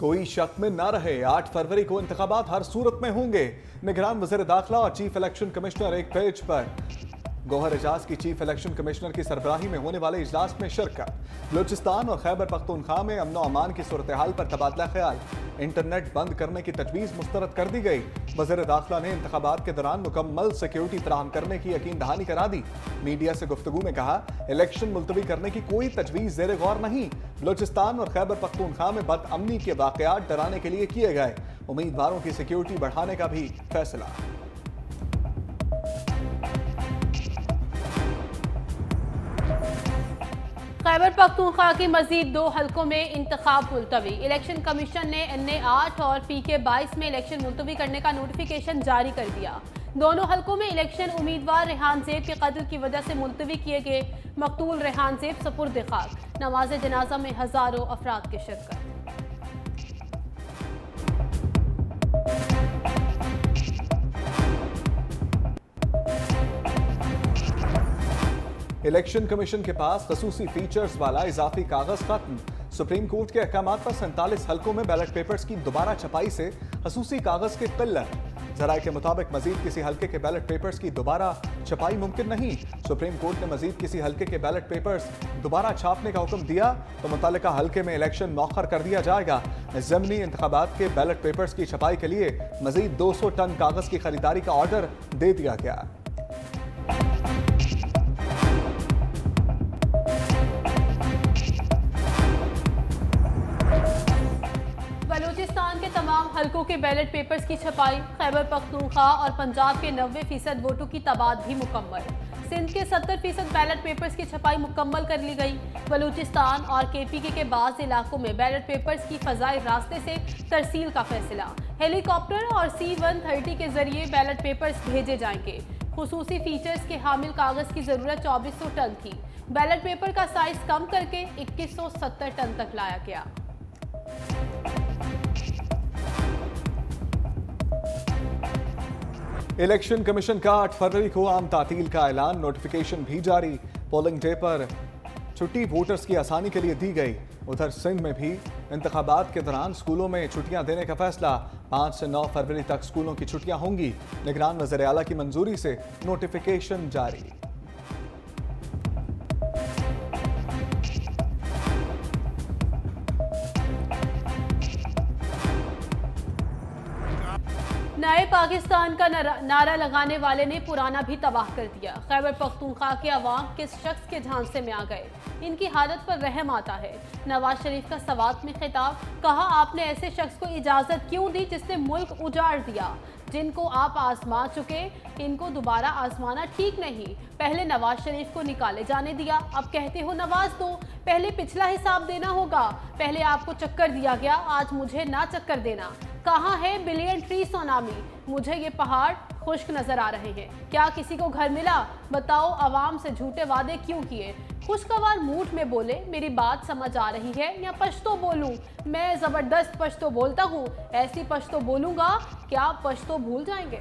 कोई शक में ना रहे, 8 फरवरी को इंतखाबात हर सूरत में होंगे। निगरान वज़ीर दाखिला और चीफ इलेक्शन कमिश्नर एक पेज पर। गौहर एजाज की चीफ इलेक्शन कमिश्नर की सरबराही में होने वाले इजलास में शिरकत। बलूचिस्तान और खैबर पख्तूनख्वा में अमन अमान की सूरत हाल पर तबादला ख्याल। इंटरनेट बंद करने की तजवीज़ मुस्तरद कर दी गई। वज़ीर दाखिला ने इंतखाबात के दौरान मुकम्मल सिक्योरिटी फराहम करने की यकीन दहानी करा दी। मीडिया से गुफ्तगू में कहा, इलेक्शन मुलतवी करने की कोई तजवीज़ ज़ेर गौर नहीं। बलूचिस्तान और खैबर पख्तूनख्वा में बदअमनी के वाक़यात डराने के लिए किए गए। उम्मीदवारों की सिक्योरिटी बढ़ाने का भी फैसला। खैबर पख्तूनख्वा की मजीद 2 हलकों में इंतखाब मुलतवी। इलेक्शन कमीशन ने NA 8 और PK 22 में इलेक्शन मुलतवी करने का नोटिफिकेशन जारी कर दिया। दोनों हलकों में इलेक्शन उम्मीदवार रेहान ज़ेब के कत्ल की वजह से मुलतवी किए गए मकतूल रेहान ज़ेब सपुर्द खाक। नमाज जनाजा में हजारों अफराद की शिरकत। इलेक्शन कमीशन के पास खसूसी फीचर्स वाला इजाफी कागज खत्म। सुप्रीम कोर्ट के अहकामात पर 47 हलकों में बैलेट पेपर्स की दोबारा छपाई से खसूसी कागज की किल्लत। जराये के मुताबिक मजीद किसी हलके के बैलेट पेपर्स की दोबारा छपाई मुमकिन नहीं। सुप्रीम कोर्ट ने मजीद किसी हलके के बैलेट पेपर्स दोबारा छापने का हुक्म दिया तो मुतालिका हलके में इलेक्शन मौखर कर दिया जाएगा। ज़मीनी इंतखाबात के बैलेट पेपर्स की छपाई के लिए मजीद 200 टन कागज की खरीदारी का ऑर्डर दे दिया गया। बलूचिस्तान के तमाम हलकों के बैलेट पेपर्स की छपाई। खैबर पख्तूनख्वा और पंजाब के 90% वोटों की तबाद भी मुकम्मल। सिंध के 70% बैलेट पेपर्स की छपाई मुकम्मल कर ली गई। बलूचिस्तान और KPK के बाज़ इलाकों में बैलेट पेपर्स की फ़ज़ाई रास्ते से तरसील का फैसला। हेलीकॉप्टर और C-130 के जरिए बैलेट पेपर्स भेजे जाएंगे। खुसूसी फीचर्स के हामिल कागज़ की ज़रूरत 2400 टन थी। बैलेट पेपर का साइज कम करके 2170 टन तक लाया गया। इलेक्शन कमीशन का 8 फरवरी को आम तातील का ऐलान। नोटिफिकेशन भी जारी। पोलिंग डे पर छुट्टी वोटर्स की आसानी के लिए दी गई। उधर सिंध में भी इंतखाबात के दौरान स्कूलों में छुट्टियां देने का फैसला। 5 से 9 फरवरी तक स्कूलों की छुट्टियां होंगी। निगरान वज़ीर आला की मंजूरी से नोटिफिकेशन जारी। नए पाकिस्तान का नारा लगाने वाले ने पुराना भी तबाह कर दिया। खैबर पख्तूनख्वा के अवाम किस शख्स के झांसे में आ गए, इनकी हालत पर रहम आता है। नवाज शरीफ का सवात में खिताब। कहा, आपने ऐसे शख्स को इजाजत क्यों दी जिसने मुल्क उजाड़ दिया। जिनको आप आजमा चुके, इनको दोबारा आजमाना ठीक नहीं। पहले नवाज शरीफ को निकाले जाने दिया, अब कहते हो नवाज दो। पहले पिछला हिसाब देना होगा। पहले आपको चक्कर दिया गया, आज मुझे ना चक्कर देना। कहाँ है बिलियन ट्री सोनामी? मुझे ये पहाड़ खुश्क नजर आ रहे हैं। क्या किसी को घर मिला? बताओ, आवाम से झूठे वादे क्यों किए? खुशगवार मूड में बोले, मेरी बात समझ आ रही है या पश्तो बोलूं? मैं जबरदस्त पश्तो बोलता हूँ। ऐसी पश्तो बोलूंगा क्या आप पश्तो भूल जाएंगे?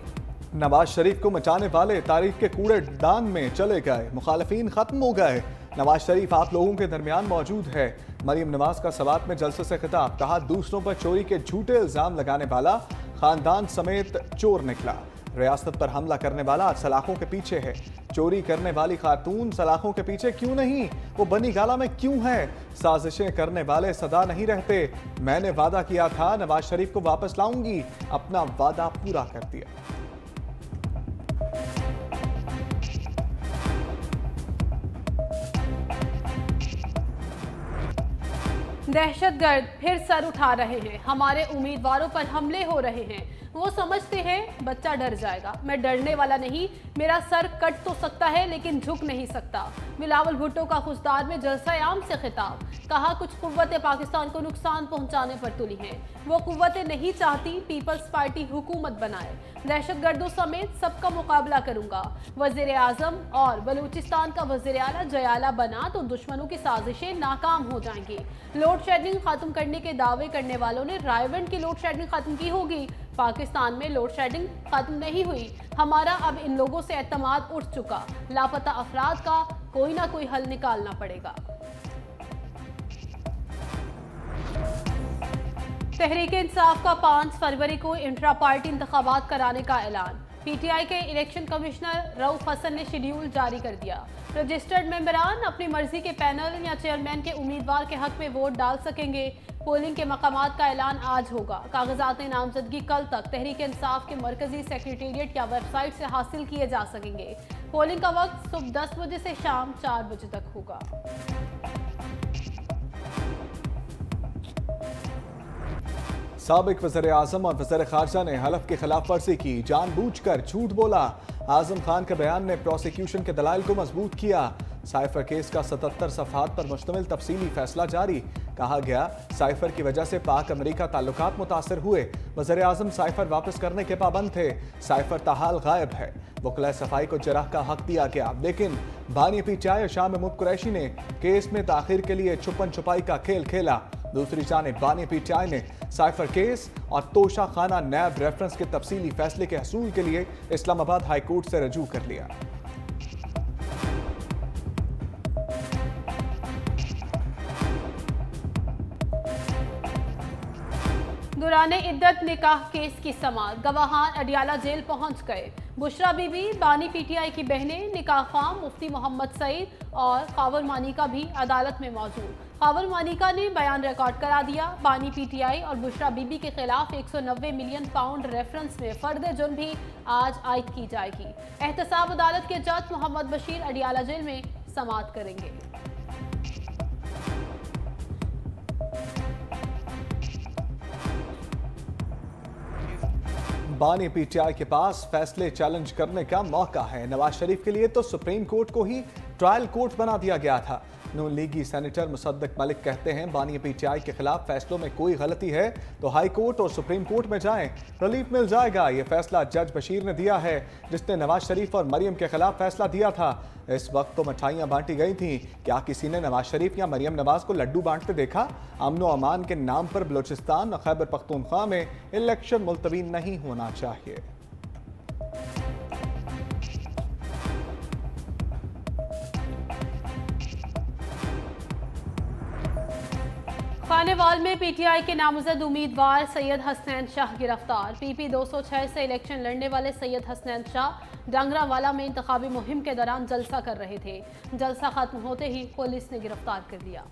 नवाज शरीफ को मचाने वाले तारीख के कूड़े दान में चले गए। मुखालिफिन खत्म हो गए। नवाज शरीफ आप लोगों के दरमियान मौजूद है। मरीम नवाज का सवात में जलसे से खिताब। कहा, दूसरों पर चोरी के झूठे इल्जाम लगाने वाला खानदान समेत चोर निकला। रियासत पर हमला करने वाला आज सलाखों के पीछे है। चोरी करने वाली खातून सलाखों के पीछे क्यों नहीं? वो बनी गाला में क्यों है? साजिशें करने वाले सदा नहीं रहते। मैंने वादा किया था नवाज शरीफ को वापस लाऊंगी, अपना वादा पूरा कर दिया। दहशतगर्द फिर सर उठा रहे हैं। हमारे उम्मीदवारों पर हमले हो रहे हैं। वो समझते हैं बच्चा डर जाएगा। मैं डरने वाला नहीं। मेरा सर कट तो सकता है लेकिन झुक नहीं सकता। बिलावल भुट्टो का खुशदार में जलसा आम से खिताब। कहा, कुछ कुव्वतें पाकिस्तान को नुकसान पहुंचाने पर तुली हैं। वो कुव्वतें नहीं चाहती पीपल्स पार्टी हुकूमत बनाए। दहशतगर्दों समेत सबका मुकाबला करूंगा। वजीर आजम और बलूचिस्तान का वजीर आला जयाला बना तो दुश्मनों की साजिशें नाकाम हो जाएंगी। लोड शेडिंग खत्म करने के दावे करने वालों ने रायवंड की लोड शेडिंग खत्म की होगी। पाकिस्तान में लोड शेडिंग खत्म नहीं हुई। हमारा अब इन लोगों से एतमाद उठ चुका। लापता अफराद का कोई ना कोई हल निकालना पड़ेगा। तहरीक इंसाफ का 5 फरवरी को इंट्रा पार्टी इंतखाबात कराने का ऐलान। पीटीआई के इलेक्शन कमिश्नर रऊफ हसन ने शेड्यूल जारी कर दिया। रजिस्टर्ड मेंबरान अपनी मर्जी के पैनल या चेयरमैन के उम्मीदवार के हक में वोट डाल सकेंगे। पोलिंग के मकामात का ऐलान आज होगा। कागजात नामजदगी कल तक तहरीक इंसाफ के मरकजी सेक्रेटेरिएट या वेबसाइट से हासिल किए जा सकेंगे। पोलिंग का वक्त सुबह 10 बजे से शाम 4 बजे तक होगा। साबिक वज़ीर आज़म और वज़ीर ख़ारजा ने हलफ की खिलाफ वर्जी की, जानबूझकर झूठ बोला। आज़म खान के बयान ने प्रोसिक्यूशन के दलाइल को मजबूत किया। साइफर केस का 77 सफ़हात पर मुश्तमिल तफसीली फैसला जारी। कहा गया, साइफर की वजह से पाक अमेरिका ताल्लुकात मुतासर हुए। वज़ीर आज़म साइफर वापस करने के पाबंद थे। साइफर ताहाल गायब है। वकला सफाई को जराह का हक दिया गया, लेकिन बानी पीटीआई शाह महमूद कुरैशी ने केस में ताखिर के लिए छुपन छुपाई का खेल खेला। दूसरी जानिब बानी पीटीआई ने साइफर केस और तोशा खाना नैब रेफरेंस के तफसीली फैसले के हसूल के लिए इस्लामाबाद हाई कोर्ट से रजू कर लिया। दुराने इद्दत निकाह केस की समाअत। गवाहान अडियाला जेल पहुंच गए। बुशरा बीबी, बानी पीटीआई की बहनें, निकाह खाम मुफ्ती मोहम्मद सईद और खावर मानिका भी अदालत में मौजूद। खावर मानिका ने बयान रिकॉर्ड करा दिया। बानी पीटीआई और बुशरा बीबी के खिलाफ 190 मिलियन पाउंड रेफरेंस में फर्द जुर्म भी आज आयद की जाएगी। एहतसाब अदालत के जज मोहम्मद बशीर अडियाला जेल में समाअत करेंगे। बानी पीटीआई के पास फैसले चैलेंज करने का मौका है। नवाज शरीफ के लिए तो सुप्रीम कोर्ट को ही ट्रायल कोर्ट बना दिया गया था। नून लीगी सेनेटर मुसद्दक मलिक कहते हैं, बानी पीटीआई के खिलाफ फैसलों में कोई गलती है तो हाई कोर्ट और सुप्रीम कोर्ट में जाएं, रिलीफ मिल जाएगा। ये फैसला जज बशीर ने दिया है, जिसने नवाज शरीफ और मरियम के खिलाफ फैसला दिया था। इस वक्त तो मिठाइयां बांटी गई थीं। क्या किसी ने नवाज शरीफ या मरियम नवाज को लड्डू बांटते देखा? अमन व अमान के नाम पर बलोचिस्तान और खैबर पख्तूनख्वा में इलेक्शन मुलतवी नहीं होना चाहिए। खानेवाल में पीटीआई के नामजद उम्मीदवार सैयद हसनैन शाह गिरफ्तार। पीपी 206 से इलेक्शन लड़ने वाले सैयद हसनैन शाह डांगरावाला में इंतखाबी मुहिम के दौरान जलसा कर रहे थे। जलसा खत्म होते ही पुलिस ने गिरफ्तार कर लिया।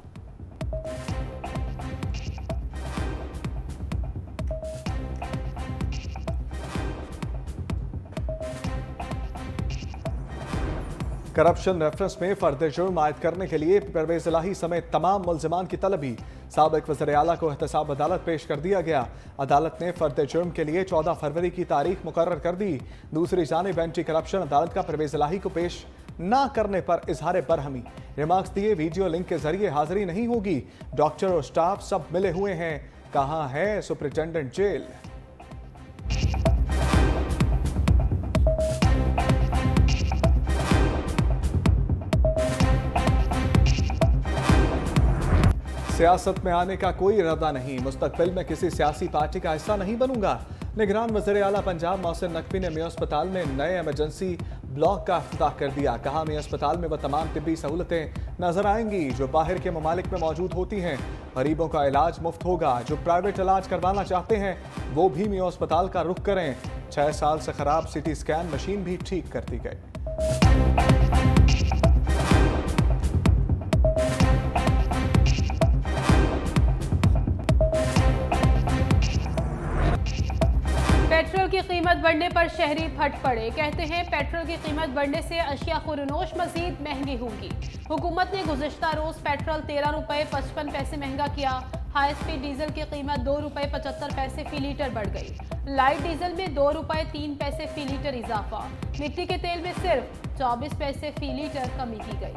करप्शन रेफरेंस में फर्द जुर्म आयद करने के लिए परवेज इलाही समेत तमाम मुल्जिमान की तलबी। साबिक वज़ीर आला को एहतसाब अदालत पेश कर दिया गया। अदालत ने फर्द जुर्म के लिए 14 फरवरी की तारीख मुकर्रर कर दी। दूसरी जानिब एंटी करप्शन अदालत का परवेज इलाही को पेश ना करने पर इजहार बरहमी। रिमार्क्स दिए, वीडियो लिंक के जरिए हाजिरी नहीं होगी। डॉक्टर और स्टाफ सब मिले हुए हैं। कहाँ है सुपरिटेंडेंट जेल? सियासत में आने का कोई इरादा नहीं। मुस्तकबिल में किसी सियासी पार्टी का हिस्सा नहीं बनूंगा। निगरान वज़ीर आला पंजाब मोहसिन नकवी ने मियां अस्पताल में नए इमरजेंसी ब्लॉक का इफ्तिताह कर दिया। कहा, मियां अस्पताल में वह तमाम तिब्बी सहूलतें नजर आएंगी जो बाहर के ममालिक में मौजूद होती हैं। गरीबों का इलाज मुफ्त होगा। जो प्राइवेट इलाज करवाना चाहते हैं वो भी मियां अस्पताल का रुख करें। 6 साल से खराब सिटी स्कैन मशीन भी ठीक कर दी गई। पेट्रोल की कीमत बढ़ने पर शहरी फट पड़े। कहते हैं पेट्रोल की कीमत बढ़ने से अशिया खुरनोश मजीद महंगी होंगी। हुकूमत ने गुज़िश्ता रोज पेट्रोल 13 रुपये 55 पैसे महंगा किया। हाई स्पीड डीजल की कीमत 2 रुपये 75 पैसे फी लीटर बढ़ गई। लाइट डीजल में 2 रुपये 3 पैसे फी लीटर इजाफा। मिट्टी के तेल में सिर्फ 24 पैसे फी लीटर कमी की गई।